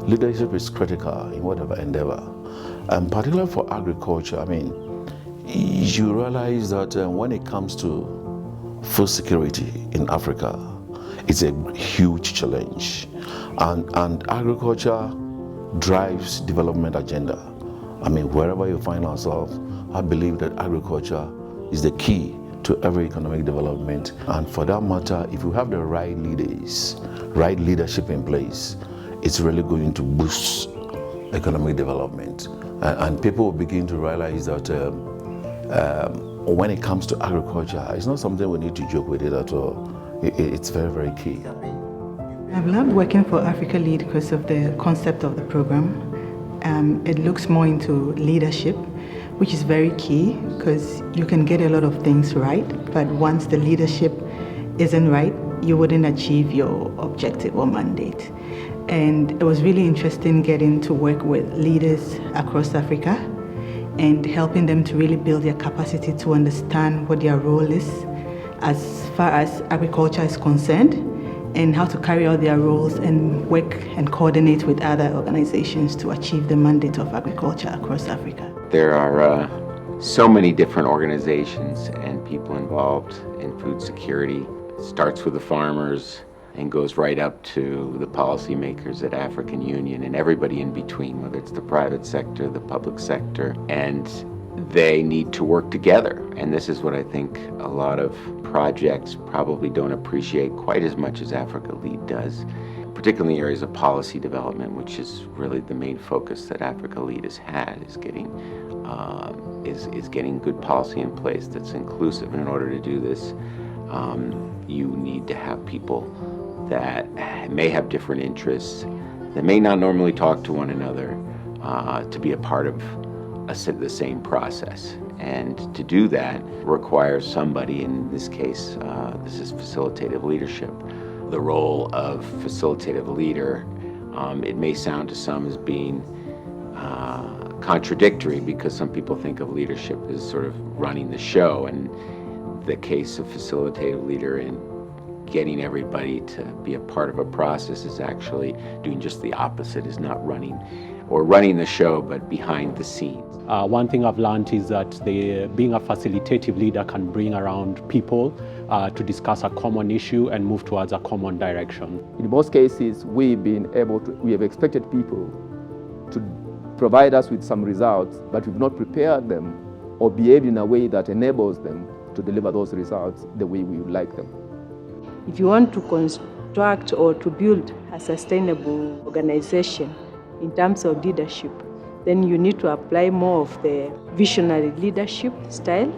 leadership is critical in whatever endeavor. And particularly for agriculture, you realize that when it comes to food security in Africa, it's a huge challenge. And agriculture drives development agenda. Wherever you find ourselves, I believe that agriculture is the key to every economic development. And for that matter, if you have the right leaders, right leadership in place, it's really going to boost economic development. And people will begin to realize that when it comes to agriculture, it's not something we need to joke with it at all. It's very, very key. I've loved working for Africa Lead because of the concept of the program. It looks more into leadership, which is very key because you can get a lot of things right, but once the leadership isn't right, you wouldn't achieve your objective or mandate. And it was really interesting getting to work with leaders across Africa and helping them to really build their capacity to understand what their role is as far as agriculture is concerned, and how to carry out their roles and work and coordinate with other organizations to achieve the mandate of agriculture across Africa. There are so many different organizations and people involved in food security. It starts with the farmers and goes right up to the policymakers at African Union and everybody in between, whether it's the private sector, the public sector, and they need to work together. And this is what I think a lot of projects probably don't appreciate quite as much as Africa Lead does, particularly in areas of policy development, which is really the main focus that Africa Lead has had, is getting good policy in place that's inclusive. And in order to do this, you need to have people that may have different interests, that may not normally talk to one another, to be a part of the same process. And to do that requires somebody, in this case, this is facilitative leadership. The role of facilitative leader, it may sound to some as being contradictory, because some people think of leadership as sort of running the show, and the case of facilitative leader in getting everybody to be a part of a process is actually doing just the opposite, is not running the show, but behind the scenes. One thing I've learned is that being a facilitative leader can bring around people to discuss a common issue and move towards a common direction. In most cases, we have expected people to provide us with some results, but we've not prepared them or behaved in a way that enables them to deliver those results the way we would like them. If you want to construct or to build a sustainable organization in terms of leadership, then you need to apply more of the visionary leadership style,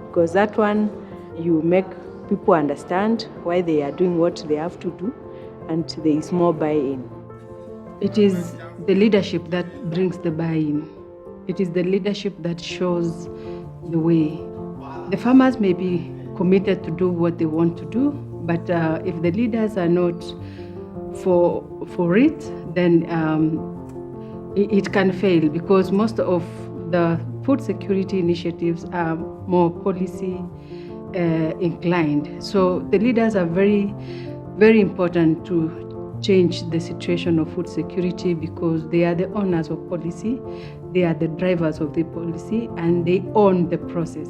because that one, you make people understand why they are doing what they have to do, and there is more buy-in. It is the leadership that brings the buy-in. It is the leadership that shows the way. The farmers may be committed to do what they want to do, but if the leaders are not for it, then it can fail, because most of the food security initiatives are more policy inclined. So the leaders are very, very important to change the situation of food security, because they are the owners of policy, they are the drivers of the policy, and they own the process.